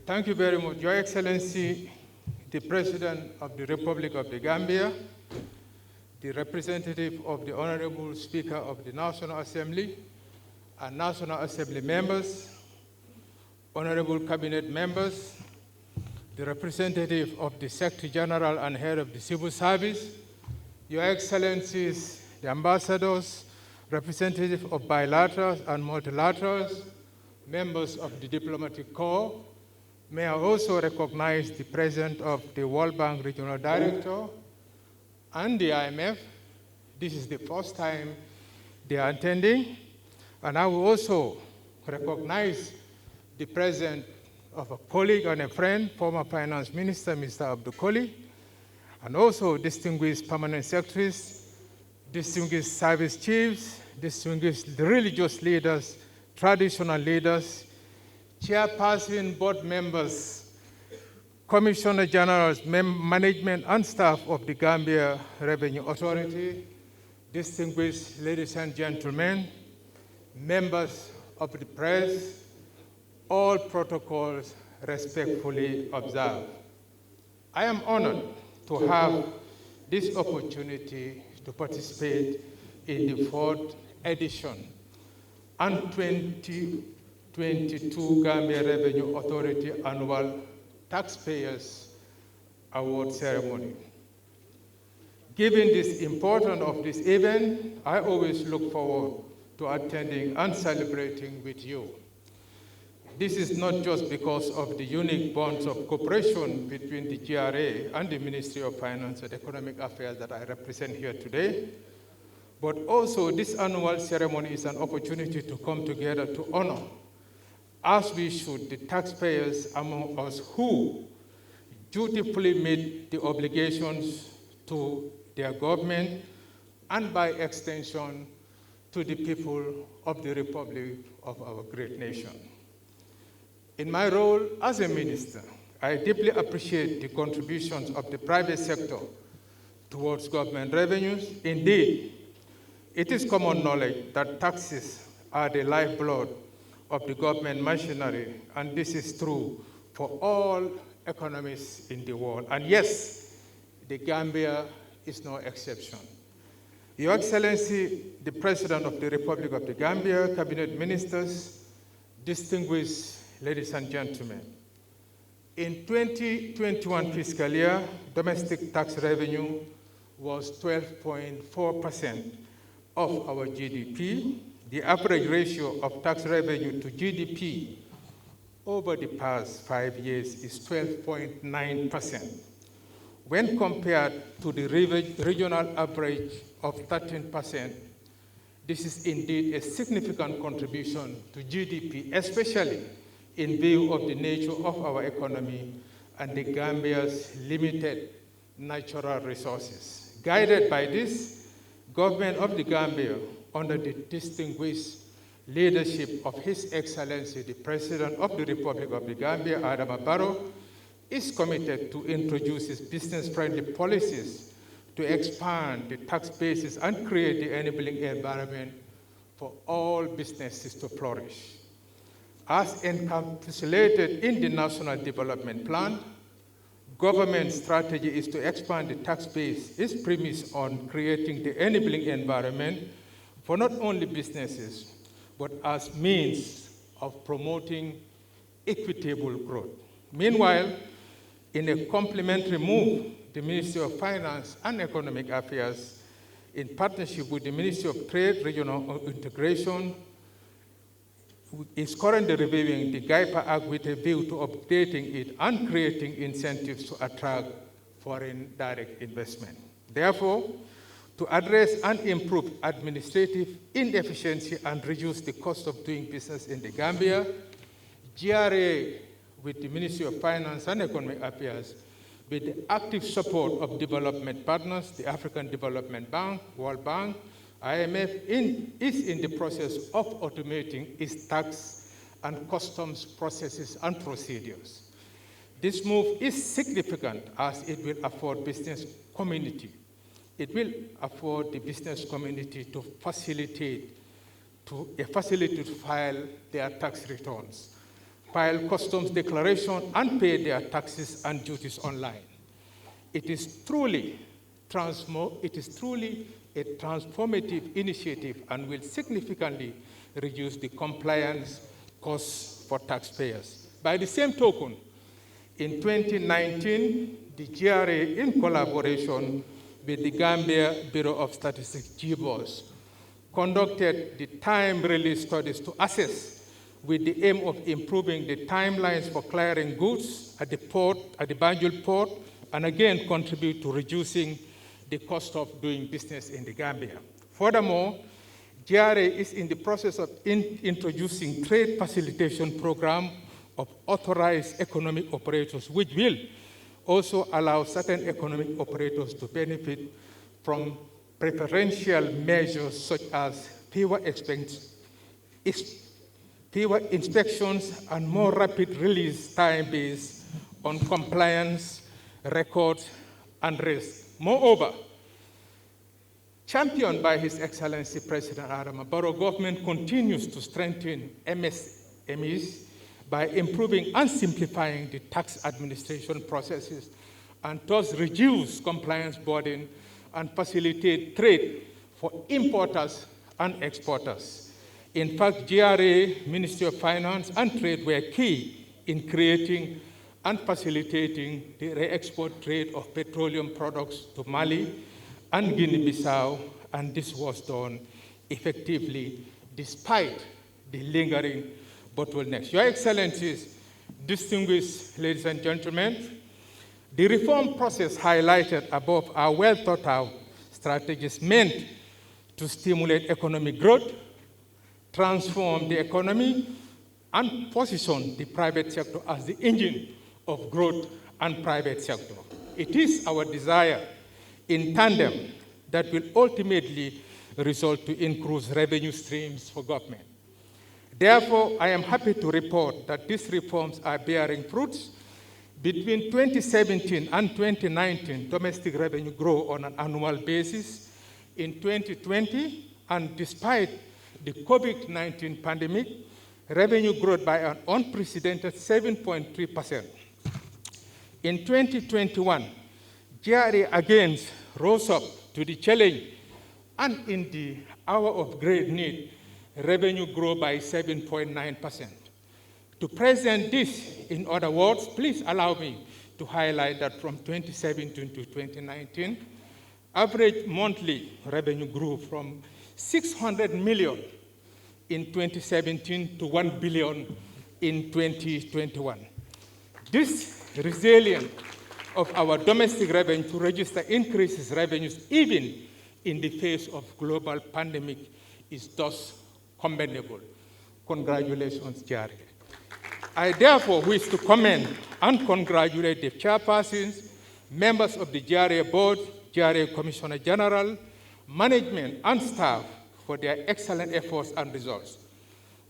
Thank you very much, Your Excellency, the President of the Republic of the Gambia, the representative of the Honorable Speaker of the National Assembly, and National Assembly members, Honorable Cabinet members, the representative of the Secretary General and Head of the Civil Service, Your Excellencies, the ambassadors, representatives of bilaterals and multilaterals, members of the Diplomatic Corps. May I also recognize the presence of the World Bank Regional Director and the IMF. This is the first time they are attending. And I will also recognize the presence of a colleague and a friend, former Finance Minister, Mr. Abdul Koli, and also distinguished permanent secretaries, distinguished service chiefs, distinguished religious leaders, traditional leaders, chairperson, board members, commissioner generals, management and staff of the Gambia Revenue Authority, distinguished ladies and gentlemen, members of the press, all protocols respectfully observed. I am honored to have this opportunity to participate in the fourth edition and 2022 Gambia Revenue Authority Annual Taxpayers Award Ceremony. Given this importance of this event, I always look forward to attending and celebrating with you. This is not just because of the unique bonds of cooperation between the GRA and the Ministry of Finance and Economic Affairs that I represent here today, but also this annual ceremony is an opportunity to come together to honor, as we should, the taxpayers among us who dutifully meet the obligations to their government and by extension to the people of the Republic of our great nation. In my role as a minister, I deeply appreciate the contributions of the private sector towards government revenues. Indeed, it is common knowledge that taxes are the lifeblood of the government machinery, and this is true for all economies in the world. And yes, the Gambia is no exception. Your Excellency, the President of the Republic of the Gambia, Cabinet Ministers, distinguished ladies and gentlemen, in 2021 fiscal year, domestic tax revenue was 12.4% of our GDP. The average ratio of tax revenue to GDP over the past 5 years is 12.9%. When compared to the regional average of 13%, this is indeed a significant contribution to GDP, especially in view of the nature of our economy and the Gambia's limited natural resources. Guided by this, government of the Gambia, under the distinguished leadership of His Excellency, the President of the Republic of the Gambia, Adama Barrow, is committed to introduce its business-friendly policies to expand the tax bases and create the enabling environment for all businesses to flourish. As encapsulated in the National Development Plan, government strategy is to expand the tax base is premised on creating the enabling environment for not only businesses, but as means of promoting equitable growth. Meanwhile, in a complementary move, the Ministry of Finance and Economic Affairs, in partnership with the Ministry of Trade, Regional Integration, is currently reviewing the GIPA Act with a view to updating it and creating incentives to attract foreign direct investment. Therefore, to address and improve administrative inefficiency and reduce the cost of doing business in the Gambia, GRA, with the Ministry of Finance and Economic Affairs, with the active support of development partners, the African Development Bank, World Bank, IMF, is in the process of automating its tax and customs processes and procedures. This move is significant as it will afford business community. It will afford the business community to facilitate a facility to file their tax returns. file customs declaration, and pay their taxes and duties online. It is truly a transformative initiative and will significantly reduce the compliance costs for taxpayers. By the same token, in 2019, the GRA, in collaboration with the Gambia Bureau of Statistics, GBOS, conducted the time release studies to assess with the aim of improving the timelines for clearing goods at the port, at the Banjul port, and again contribute to reducing the cost of doing business in the Gambia. Furthermore, GRA is in the process of introducing trade facilitation program of authorized economic operators, which will also allow certain economic operators to benefit from preferential measures such as fewer inspections and more rapid release time based on compliance, records, and risk. Moreover, championed by His Excellency President Adama Barrow, government continues to strengthen MSMEs by improving and simplifying the tax administration processes and thus reduce compliance burden and facilitate trade for importers and exporters. In fact, GRA, Ministry of Finance, and Trade were key in creating and facilitating the re-export trade of petroleum products to Mali and Guinea-Bissau, and this was done effectively despite the lingering bottlenecks. Your Excellencies, distinguished ladies and gentlemen, the reform process highlighted above are well thought out strategies meant to stimulate economic growth, transform the economy, and position the private sector as the engine of growth and private sector. It is our desire in tandem that will ultimately result to increased revenue streams for government. Therefore, I am happy to report that these reforms are bearing fruits. Between 2017 and 2019, domestic revenue grew on an annual basis. In 2020, and despite the COVID-19 pandemic, revenue grew by an unprecedented 7.3%. In 2021, GRA again rose up to the challenge, and in the hour of great need, revenue grew by 7.9%. To present this, in other words, please allow me to highlight that from 2017 to 2019, average monthly revenue grew from 600 million in 2017 to 1 billion in 2021. This resilience of our domestic revenue to register increases revenues even in the face of global pandemic is thus commendable. Congratulations, GRA. I therefore wish to commend and congratulate the chairpersons, members of the GRA board, GRA Commissioner General, management, and staff for their excellent efforts and results.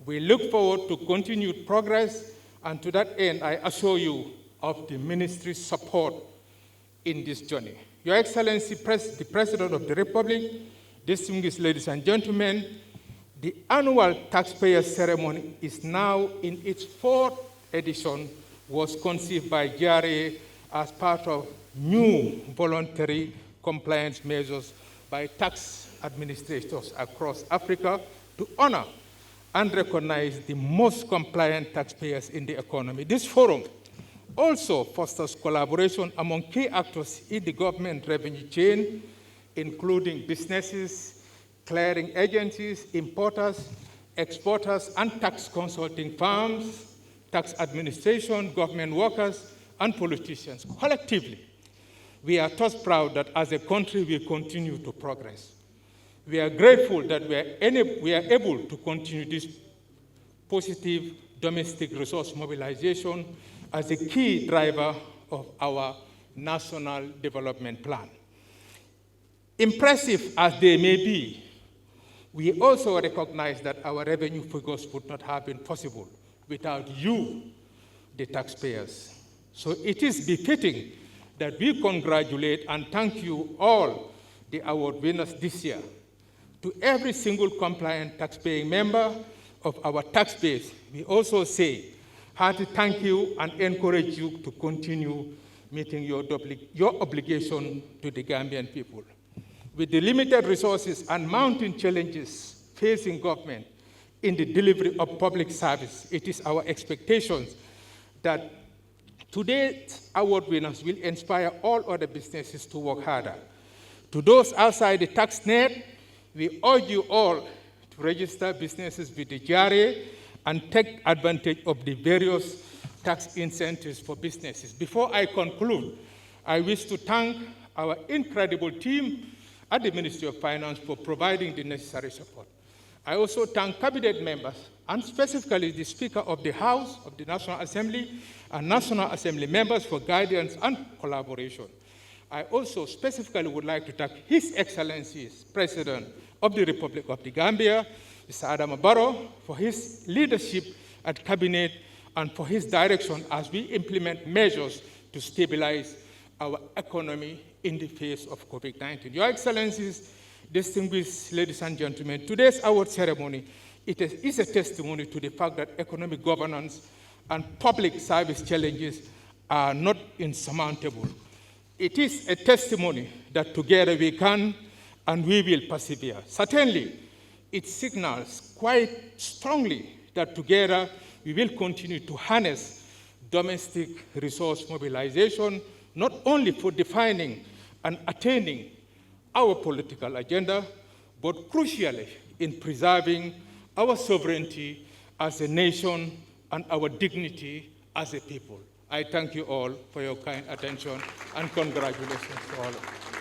We look forward to continued progress, and to that end, I assure you of the ministry's support in this journey. Your Excellency, the President of the Republic, distinguished ladies and gentlemen, the annual taxpayer ceremony is now in its fourth edition, was conceived by GRA as part of new voluntary compliance measures by tax administrators across Africa to honor and recognize the most compliant taxpayers in the economy. This forum also fosters collaboration among key actors in the government revenue chain, including businesses, clearing agencies, importers, exporters, and tax consulting firms, tax administration, government workers, and politicians. Collectively, we are thus proud that as a country we continue to progress. We are grateful that we are able to continue this positive domestic resource mobilization as a key driver of our national development plan. Impressive as they may be, we also recognize that our revenue figures would not have been possible without you, the taxpayers. So it is befitting that we congratulate and thank you all, the award winners this year. To every single compliant taxpaying member of our tax base, we also say, hearty thank you and encourage you to continue meeting your obligation to the Gambian people. With the limited resources and mounting challenges facing government in the delivery of public service, it is our expectations that today's award winners will inspire all other businesses to work harder. To those outside the tax net, we urge you all to register businesses with the GRA and take advantage of the various tax incentives for businesses. Before I conclude, I wish to thank our incredible team at the Ministry of Finance for providing the necessary support. I also thank cabinet members, and specifically the Speaker of the House of the National Assembly and National Assembly members for guidance and collaboration. I also specifically would like to thank His Excellency, President of the Republic of the Gambia, Mr. Adama Barrow, for his leadership at Cabinet and for his direction as we implement measures to stabilize our economy in the face of COVID-19. Your Excellencies, distinguished ladies and gentlemen, today's award ceremony is a testimony to the fact that economic governance and public service challenges are not insurmountable. It is a testimony that together we can and we will persevere. Certainly, it signals quite strongly that together we will continue to harness domestic resource mobilization, not only for defining and attaining our political agenda, but crucially in preserving our sovereignty as a nation and our dignity as a people. I thank you all for your kind attention and congratulations to all of you.